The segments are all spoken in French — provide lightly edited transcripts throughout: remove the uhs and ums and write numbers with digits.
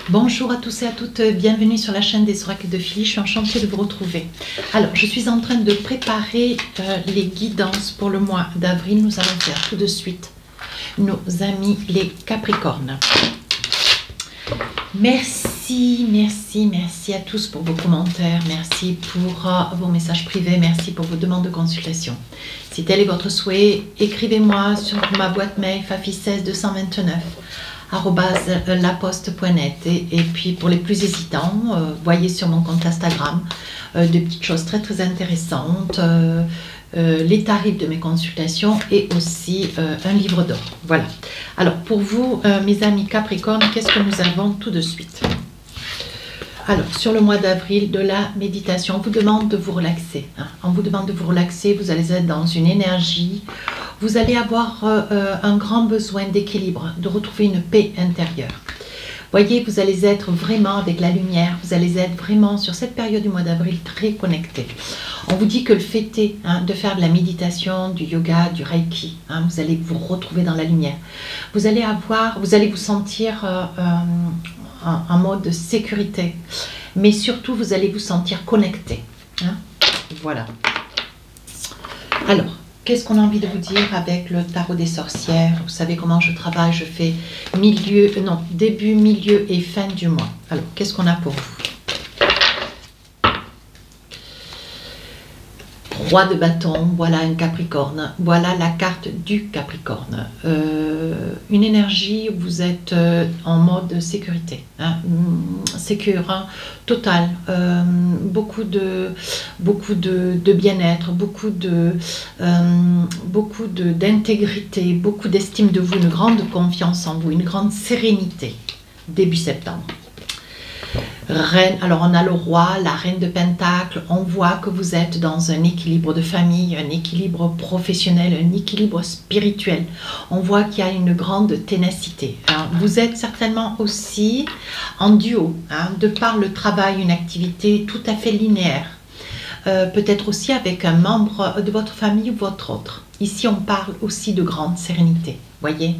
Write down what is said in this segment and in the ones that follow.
Bonjour à tous et à toutes, bienvenue sur la chaîne des oracles de Philly, je suis enchantée de vous retrouver. Alors, je suis en train de préparer les guidances pour le mois d'avril. Nous allons faire tout de suite nos amis les Capricornes. Merci à tous pour vos commentaires, merci pour vos messages privés, merci pour vos demandes de consultation. Si tel est votre souhait, écrivez-moi sur ma boîte mail fafi16 229 @laposte.net et puis pour les plus hésitants, voyez sur mon compte Instagram des petites choses très intéressantes, les tarifs de mes consultations et aussi un livre d'or. Voilà. Alors pour vous, mes amis Capricorne, qu'est-ce que nous avons tout de suite? Alors, sur le mois d'avril, de la méditation, on vous demande de vous relaxer. Hein. On vous demande de vous relaxer, vous allez être dans une énergie, vous allez avoir un grand besoin d'équilibre, de retrouver une paix intérieure. Voyez, vous allez être vraiment avec la lumière, vous allez être vraiment sur cette période du mois d'avril très connecté. On vous dit que le fait est de faire de la méditation, du yoga, du reiki, vous allez vous retrouver dans la lumière. Vous allez vous sentir en mode sécurité, mais surtout vous allez vous sentir connecté. Voilà. Alors, qu'est-ce qu'on a envie de vous dire avec le tarot des sorcières? Vous savez comment je travaille, je fais début, milieu et fin du mois. Alors, qu'est-ce qu'on a pour vous? Roi de bâton, voilà un Capricorne, voilà la carte du Capricorne. Une énergie où vous êtes en mode sécurité, sécure, total, beaucoup de bien-être, beaucoup d'intégrité, beaucoup d'estime de vous, une grande confiance en vous, une grande sérénité, début septembre. Reine, alors on a le roi, la reine de Pentacle, on voit que vous êtes dans un équilibre de famille, un équilibre professionnel, un équilibre spirituel. On voit qu'il y a une grande ténacité. Vous êtes certainement aussi en duo, de par le travail, une activité tout à fait linéaire. Peut-être aussi avec un membre de votre famille ou votre autre. Ici, on parle aussi de grande sérénité. Voyez,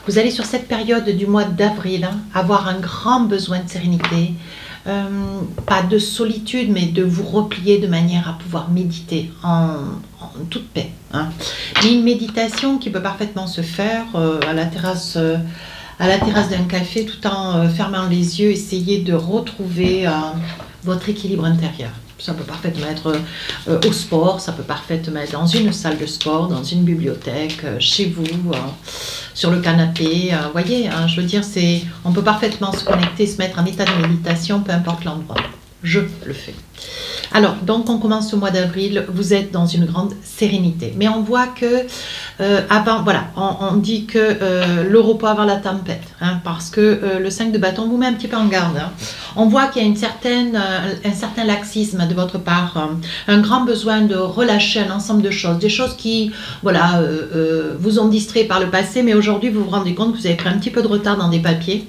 vous allez sur cette période du mois d'avril avoir un grand besoin de sérénité, pas de solitude, mais de vous replier de manière à pouvoir méditer en toute paix. Mais une méditation qui peut parfaitement se faire à la terrasse d'un café, tout en fermant les yeux, essayer de retrouver votre équilibre intérieur. Ça peut parfaitement être au sport, ça peut parfaitement être dans une salle de sport, dans une bibliothèque, chez vous, sur le canapé. Voyez, je veux dire, on peut parfaitement se connecter, se mettre en état de méditation, peu importe l'endroit. Je le fais. Alors, donc on commence ce mois d'avril, vous êtes dans une grande sérénité. Mais on voit que, on dit que le repos avant la tempête, parce que le 5 de bâton vous met un petit peu en garde. On voit qu'il y a un certain laxisme de votre part, un grand besoin de relâcher un ensemble de choses, des choses qui, vous ont distrait par le passé, mais aujourd'hui vous vous rendez compte que vous avez pris un petit peu de retard dans des papiers.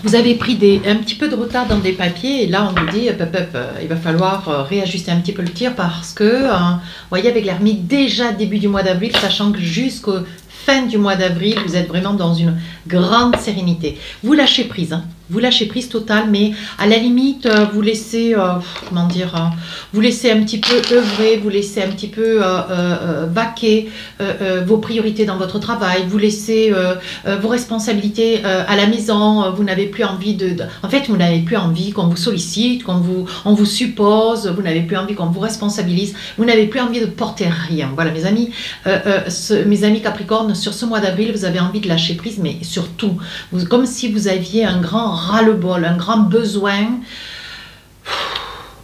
Vous avez pris un petit peu de retard dans des papiers et là on vous dit il va falloir réajuster un petit peu le tir parce que, vous voyez, avec l'ermite, déjà début du mois d'avril, sachant que jusqu'au fin du mois d'avril, vous êtes vraiment dans une grande sérénité. Vous lâchez prise, vous lâchez prise totale, mais à la limite, vous laissez, vous laissez un petit peu œuvrer, vous laissez un petit peu vaquer vos priorités dans votre travail, vous laissez vos responsabilités à la maison, vous n'avez plus envie en fait, vous n'avez plus envie qu'on vous sollicite, on vous suppose, vous n'avez plus envie qu'on vous responsabilise, vous n'avez plus envie de porter rien. Voilà, mes amis Capricorne, sur ce mois d'avril, vous avez envie de lâcher prise, mais surtout, comme si vous aviez un grand ras-le-bol, un grand besoin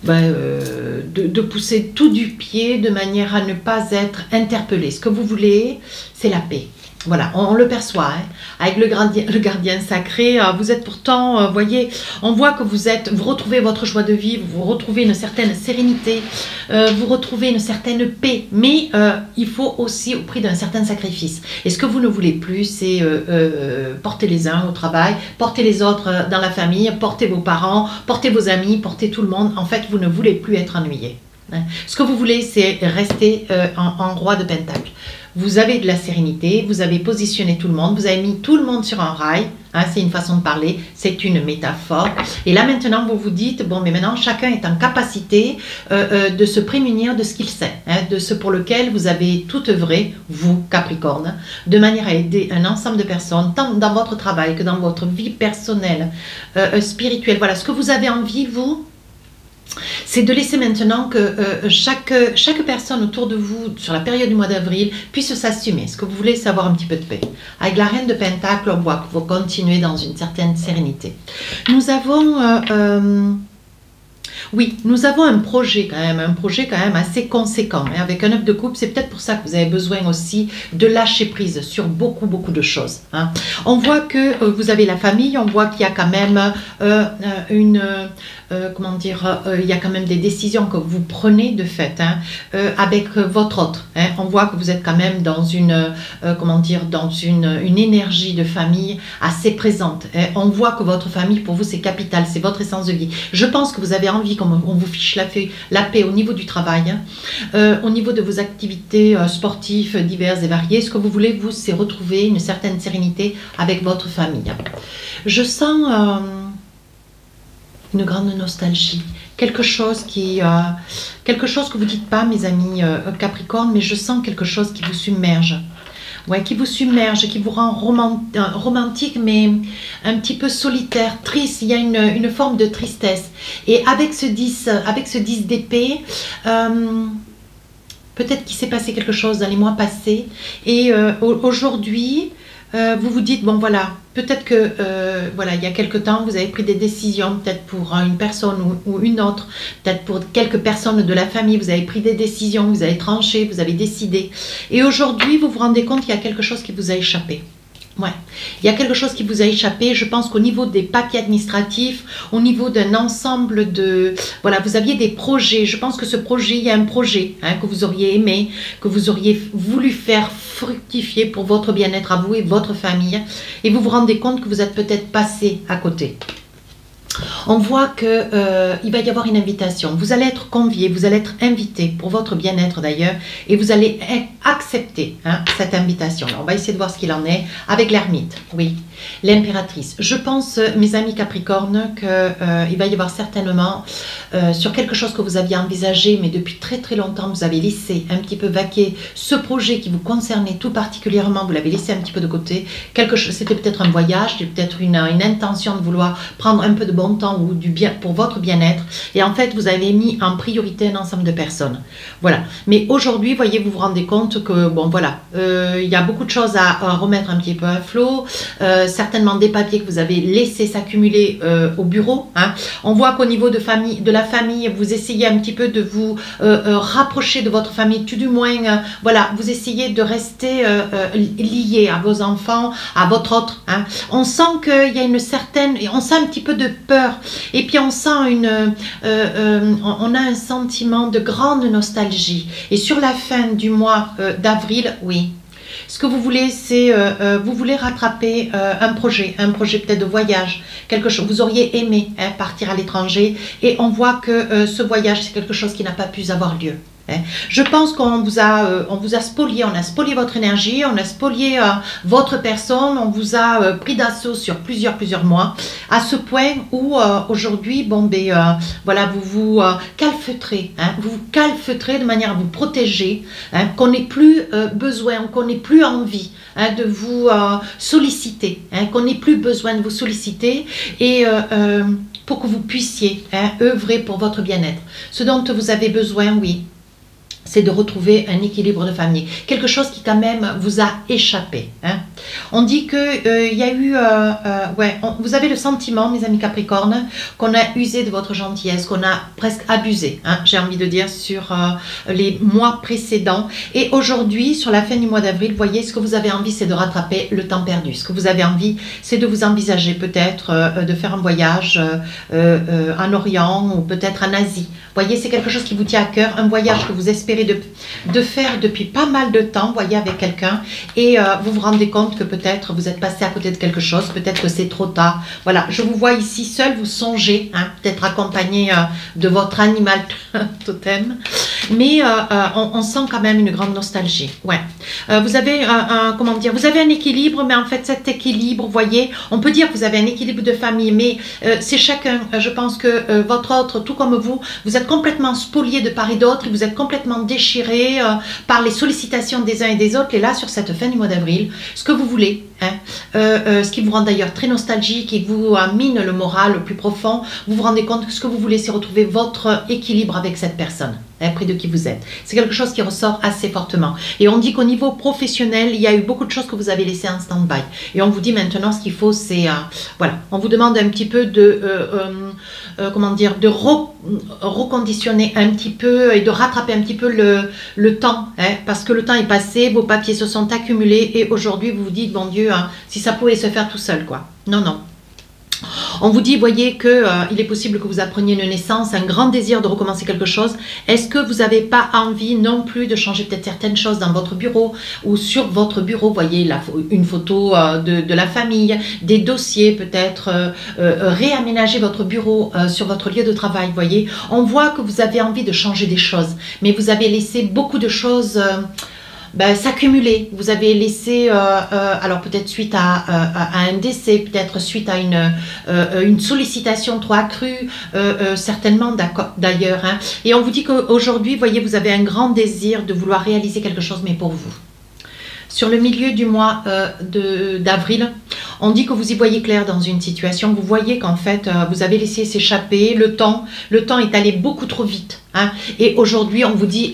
de pousser tout du pied de manière à ne pas être interpellé. Ce que vous voulez, c'est la paix. Voilà, on le perçoit, avec le gardien sacré, vous êtes pourtant, voyez, on voit que vous retrouvez votre joie de vivre, vous retrouvez une certaine sérénité, vous retrouvez une certaine paix, mais il faut aussi au prix d'un certain sacrifice. Et ce que vous ne voulez plus, c'est porter les uns au travail, porter les autres dans la famille, porter vos parents, porter vos amis, porter tout le monde. En fait, vous ne voulez plus être ennuyé. Ce que vous voulez, c'est rester en roi de Pentacle. Vous avez de la sérénité, vous avez positionné tout le monde, vous avez mis tout le monde sur un rail, hein, c'est une façon de parler, c'est une métaphore. Et là maintenant vous vous dites, bon mais maintenant chacun est en capacité de se prémunir de ce qu'il sait, hein, de ce pour lequel vous avez tout œuvré, vous Capricorne, de manière à aider un ensemble de personnes, tant dans votre travail que dans votre vie personnelle, spirituelle. Voilà, ce que vous avez envie, vous, c'est de laisser maintenant que chaque personne autour de vous, sur la période du mois d'avril, puisse s'assumer. Ce que vous voulez, c'est avoir un petit peu de paix. Avec la reine de Pentacle, on voit que vous continuez dans une certaine sérénité. Nous avons... oui, nous avons un projet quand même assez conséquent. Et avec un œuf de coupe, c'est peut-être pour ça que vous avez besoin aussi de lâcher prise sur beaucoup de choses. Hein. On voit que vous avez la famille, on voit qu'il y a quand même comment dire, il y a quand même des décisions que vous prenez de fait hein, avec votre autre. Hein. On voit que vous êtes quand même dans une, comment dire, dans une énergie de famille assez présente. Hein. On voit que votre famille, pour vous, c'est capital, c'est votre essence de vie. Je pense que vous avez envie qu'on vous fiche la paix au niveau du travail, hein, au niveau de vos activités sportives diverses et variées. Ce que vous voulez, vous, c'est retrouver une certaine sérénité avec votre famille. Je sens... une grande nostalgie, quelque chose que vous dites pas, mes amis Capricorne, mais je sens quelque chose qui vous submerge. Ouais, qui vous submerge, qui vous rend romantique, mais un petit peu solitaire, triste. Il y a une forme de tristesse. Et avec ce 10 d'épée, peut-être qu'il s'est passé quelque chose dans les mois passés. Et aujourd'hui, vous vous dites, bon voilà, peut-être que voilà, il y a quelque temps, vous avez pris des décisions, peut-être pour une personne ou une autre, peut-être pour quelques personnes de la famille, vous avez pris des décisions, vous avez tranché, vous avez décidé. Et aujourd'hui, vous vous rendez compte qu'il y a quelque chose qui vous a échappé. Ouais, il y a quelque chose qui vous a échappé. Je pense qu'au niveau des papiers administratifs, au niveau d'un ensemble de... Voilà, vous aviez des projets. Je pense que ce projet, il y a un projet hein, que vous auriez aimé, que vous auriez voulu faire fructifier pour votre bien-être à vous et votre famille. Et vous vous rendez compte que vous êtes peut-être passé à côté. On voit qu'il va y avoir une invitation. Vous allez être convié, vous allez être invité pour votre bien-être d'ailleurs et vous allez accepter hein, cette invitation. On va essayer de voir ce qu'il en est avec l'ermite. Oui, l'impératrice. Je pense, mes amis Capricorne, qu'il va y avoir certainement sur quelque chose que vous aviez envisagé, mais depuis très longtemps, vous avez laissé un petit peu vaquer ce projet qui vous concernait tout particulièrement, vous l'avez laissé un petit peu de côté. C'était peut-être un voyage, c'était peut-être une intention de vouloir prendre un peu de bon temps ou du bien pour votre bien-être. Et en fait, vous avez mis en priorité un ensemble de personnes. Voilà. Mais aujourd'hui, voyez, vous vous rendez compte que, bon, voilà, il y a beaucoup de choses à remettre un petit peu à flot. Certainement des papiers que vous avez laissés s'accumuler au bureau. Hein. On voit qu'au niveau de la famille, vous essayez un petit peu de vous rapprocher de votre famille, tout du moins, voilà, vous essayez de rester lié à vos enfants, à votre autre. Hein. On sent qu'il y a une certaine, on sent un petit peu de peur, et puis on sent on a un sentiment de grande nostalgie. Et sur la fin du mois d'avril, oui. Ce que vous voulez, c'est, vous voulez rattraper un projet peut-être de voyage, quelque chose, vous auriez aimé hein, partir à l'étranger, et on voit que ce voyage, c'est quelque chose qui n'a pas pu avoir lieu. Je pense qu'on vous a spolié, on a spolié votre énergie, on a spolié votre personne, on vous a pris d'assaut sur plusieurs mois, à ce point où aujourd'hui, bon, voilà, vous vous calfeutrez, hein, vous vous calfeutrez de manière à vous protéger, hein, qu'on n'ait plus besoin, qu'on n'ait plus envie hein, de vous solliciter, hein, qu'on n'ait plus besoin de vous solliciter, et pour que vous puissiez hein, œuvrer pour votre bien-être. Ce dont vous avez besoin, oui, c'est de retrouver un équilibre de famille. Quelque chose qui quand même vous a échappé. Hein. On dit qu'il y a eu... vous avez le sentiment, mes amis Capricorne, qu'on a usé de votre gentillesse, qu'on a presque abusé, hein, j'ai envie de dire, sur les mois précédents. Et aujourd'hui, sur la fin du mois d'avril, vous voyez, ce que vous avez envie, c'est de rattraper le temps perdu. Ce que vous avez envie, c'est de vous envisager peut-être de faire un voyage en Orient ou peut-être en Asie. Vous voyez, c'est quelque chose qui vous tient à cœur, un voyage que vous espérez de faire depuis pas mal de temps, voyez, avec quelqu'un, et vous vous rendez compte que peut-être vous êtes passé à côté de quelque chose, peut-être que c'est trop tard. Voilà, je vous vois ici seul, vous songez, hein, peut-être accompagné de votre animal totem, mais on sent quand même une grande nostalgie. Ouais. Vous avez comment dire, vous avez un équilibre, mais en fait cet équilibre, vous voyez, on peut dire que vous avez un équilibre de famille, mais c'est chacun. Je pense que votre autre, tout comme vous, vous êtes complètement spolié de part et d'autre, et vous êtes complètement déchiré par les sollicitations des uns et des autres. Et là, sur cette fin du mois d'avril, ce que vous voulez, hein, ce qui vous rend d'ailleurs très nostalgique et vous mine le moral au plus profond, vous vous rendez compte que ce que vous voulez, c'est retrouver votre équilibre avec cette personne, hein, près de qui vous êtes. C'est quelque chose qui ressort assez fortement. Et on dit qu'au niveau professionnel, il y a eu beaucoup de choses que vous avez laissées en stand-by. Et on vous dit maintenant, ce qu'il faut, c'est, voilà, on vous demande un petit peu de, comment dire, de reconditionner un petit peu et de rattraper un petit peu le temps, hein, parce que le temps est passé, vos papiers se sont accumulés et aujourd'hui, vous vous dites, bon Dieu, hein, si ça pouvait se faire tout seul, quoi. Non, non. On vous dit, voyez, qu'il est possible que vous appreniez une naissance, un grand désir de recommencer quelque chose. Est-ce que vous n'avez pas envie non plus de changer peut-être certaines choses dans votre bureau ou sur votre bureau, voyez, une photo de la famille, des dossiers peut-être, réaménager votre bureau sur votre lieu de travail, voyez. On voit que vous avez envie de changer des choses, mais vous avez laissé beaucoup de choses... s'accumuler. Vous avez laissé, alors peut-être suite à un décès, peut-être suite à une sollicitation trop accrue, certainement d'ailleurs. Hein. Et on vous dit qu'aujourd'hui, voyez, vous avez un grand désir de vouloir réaliser quelque chose, mais pour vous. Sur le milieu du mois d'avril, on dit que vous y voyez clair dans une situation. Vous voyez qu'en fait, vous avez laissé s'échapper le temps. Le temps est allé beaucoup trop vite. Hein. Et aujourd'hui, on vous dit,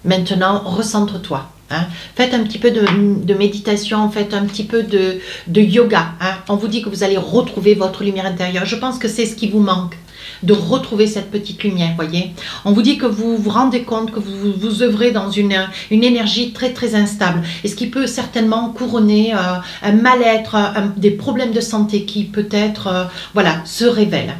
maintenant, recentre-toi. Hein. Faites un petit peu de méditation, faites un petit peu de yoga. Hein. On vous dit que vous allez retrouver votre lumière intérieure. Je pense que c'est ce qui vous manque, de retrouver cette petite lumière, voyez. On vous dit que vous vous rendez compte que vous œuvrez dans une énergie très très instable. Et ce qui peut certainement couronner un mal-être, des problèmes de santé qui peut-être voilà, se révèlent.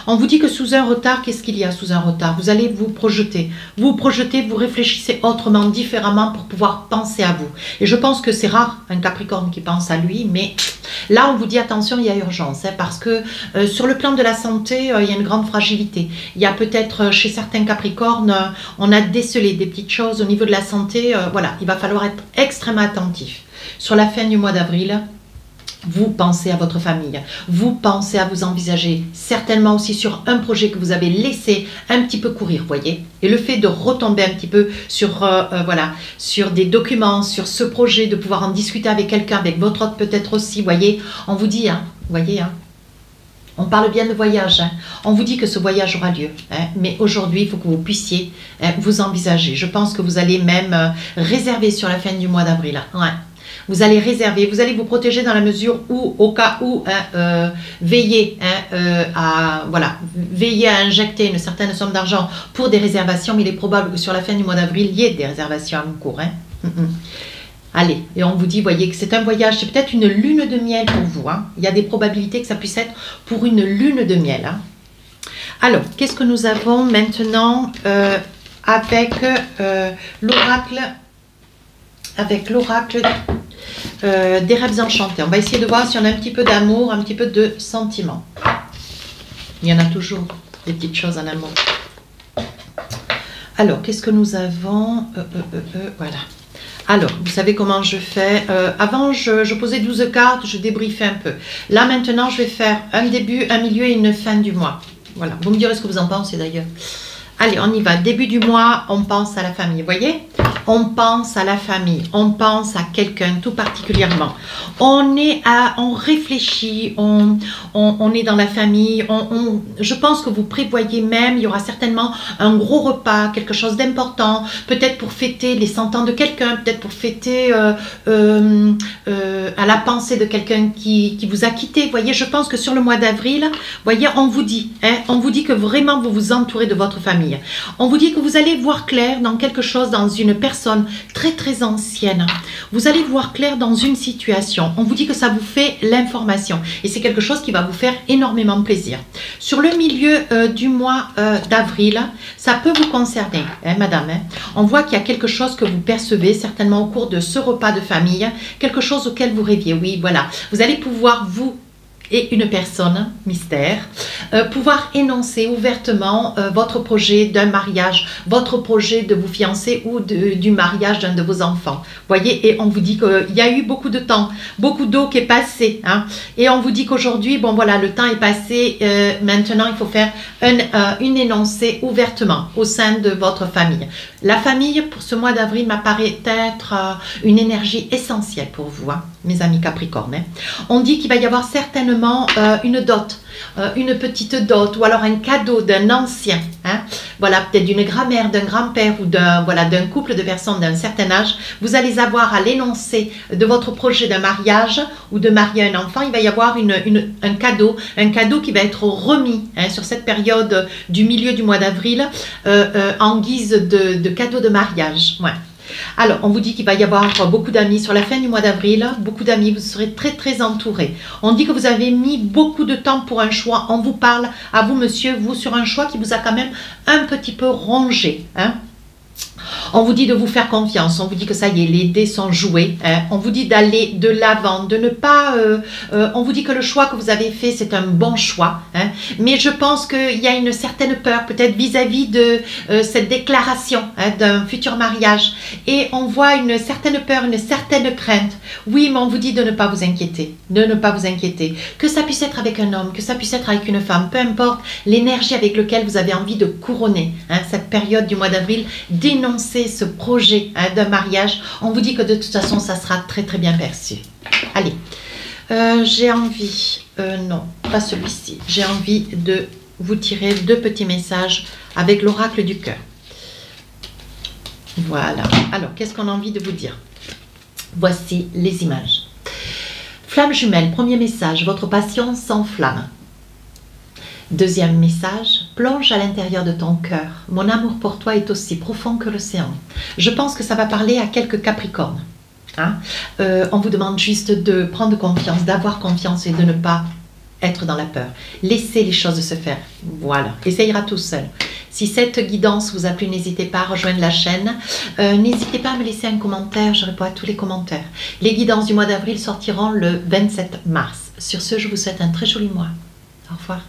On vous dit que sous un retard, qu'est-ce qu'il y a sous un retard? Vous allez vous projeter. Vous projetez, vous réfléchissez autrement, différemment pour pouvoir penser à vous. Et je pense que c'est rare un Capricorne qui pense à lui, mais là on vous dit attention, il y a urgence. Hein, parce que sur le plan de la santé, il y a une grande fragilité. Il y a peut-être chez certains Capricornes, on a décelé des petites choses au niveau de la santé. Voilà, il va falloir être extrêmement attentif. Sur la fin du mois d'avril, vous pensez à votre famille, vous pensez à vous envisager, certainement aussi sur un projet que vous avez laissé un petit peu courir, voyez. Et le fait de retomber un petit peu sur, voilà, sur des documents, sur ce projet, de pouvoir en discuter avec quelqu'un, avec votre autre peut-être aussi, voyez, on vous dit, hein, voyez, hein, on parle bien de voyage, hein. On vous dit que ce voyage aura lieu, hein. Mais aujourd'hui, il faut que vous puissiez vous envisager. Je pense que vous allez même réserver sur la fin du mois d'avril, ouais. Vous allez réserver, vous allez vous protéger dans la mesure où, au cas où, hein, veillez, hein, veillez à injecter une certaine somme d'argent pour des réservations. Mais il est probable que sur la fin du mois d'avril, il y ait des réservations en cours. Hein. Allez, et on vous dit, voyez, que c'est un voyage, c'est peut-être une lune de miel pour vous. Hein. Il y a des probabilités que ça puisse être pour une lune de miel. Hein. Alors, qu'est-ce que nous avons maintenant avec l'oracle? Avec l'oracle des rêves enchantés. On va essayer de voir si on a un petit peu d'amour, un petit peu de sentiment. Il y en a toujours des petites choses en amour. Alors, qu'est-ce que nous avons? Voilà. Alors, vous savez comment je fais. Avant, je posais 12 cartes, je débriefais un peu. Là, maintenant, je vais faire un début, un milieu et une fin du mois. Voilà. Vous me direz ce que vous en pensez d'ailleurs. Allez, on y va. Début du mois, on pense à la famille. Vous voyez? On pense à la famille. On pense à quelqu'un tout particulièrement. On réfléchit. On est dans la famille. Je pense que vous prévoyez même, il y aura certainement un gros repas, quelque chose d'important. Peut-être pour fêter les 100 ans de quelqu'un. Peut-être pour fêter à la pensée de quelqu'un qui vous a quitté. Vous voyez, je pense que sur le mois d'avril, voyez, on vous dit que vraiment vous vous entourez de votre famille. On vous dit que vous allez voir clair dans quelque chose, dans une personne très très ancienne. Vous allez voir clair dans une situation. On vous dit que ça vous fait l'information. Et c'est quelque chose qui va vous faire énormément plaisir. Sur le milieu du mois d'avril, ça peut vous concerner, hein, madame. Hein. On voit qu'il y a quelque chose que vous percevez certainement au cours de ce repas de famille. Quelque chose auquel vous rêviez. Oui, voilà. Vous allez pouvoir vous et une personne mystère pouvoir énoncer ouvertement votre projet d'un mariage, votre projet de vous fiancer ou du mariage d'un de vos enfants. Voyez, et on vous dit qu'il y a eu beaucoup de temps, beaucoup d'eau qui est passée, hein, et on vous dit qu'aujourd'hui, bon voilà, le temps est passé, maintenant il faut faire une énoncé ouvertement au sein de votre famille. La famille, pour ce mois d'avril, m'apparaît être une énergie essentielle pour vous, hein, mes amis Capricorne. Hein. On dit qu'il va y avoir certainement une dot, une petite dot, ou alors un cadeau d'un ancien, hein, voilà, peut-être d'une grand-mère, d'un grand-père ou d'un couple de personnes d'un certain âge. Vous allez avoir à l'énoncé de votre projet de mariage ou de marier un enfant, il va y avoir un cadeau qui va être remis, hein, sur cette période du milieu du mois d'avril en guise de cadeau de mariage. Ouais. Alors, on vous dit qu'il va y avoir beaucoup d'amis sur la fin du mois d'avril, beaucoup d'amis, vous serez très très entourés. On dit que vous avez mis beaucoup de temps pour un choix, on vous parle à vous monsieur, vous sur un choix qui vous a quand même un petit peu rongé, hein. On vous dit de vous faire confiance, on vous dit que ça y est, les dés sont joués, hein. On vous dit d'aller de l'avant, de ne pas... on vous dit que le choix que vous avez fait, c'est un bon choix, hein. Mais je pense qu'il y a une certaine peur, peut-être vis-à-vis de cette déclaration, hein, d'un futur mariage. Et on voit une certaine peur, une certaine crainte. Oui, mais on vous dit de ne pas vous inquiéter, de ne pas vous inquiéter. Que ça puisse être avec un homme, que ça puisse être avec une femme, peu importe l'énergie avec laquelle vous avez envie de couronner, hein, cette période du mois d'avril, d'énoncer ce projet, hein, d'un mariage. On vous dit que de toute façon, ça sera très très bien perçu. Allez, j'ai envie, non, pas celui-ci, j'ai envie de vous tirer 2 petits messages avec l'oracle du cœur. Voilà, alors qu'est-ce qu'on a envie de vous dire? Voici les images. Flamme jumelle, premier message, votre passion s'enflamme. Deuxième message, plonge à l'intérieur de ton cœur. Mon amour pour toi est aussi profond que l'océan. Je pense que ça va parler à quelques Capricornes. Hein? On vous demande juste de prendre confiance, d'avoir confiance et de ne pas être dans la peur. Laissez les choses se faire. Voilà, et ça ira tout seul. Si cette guidance vous a plu, n'hésitez pas à rejoindre la chaîne. N'hésitez pas à me laisser un commentaire, je réponds à tous les commentaires. Les guidances du mois d'avril sortiront le 27 mars. Sur ce, je vous souhaite un très joli mois. Au revoir.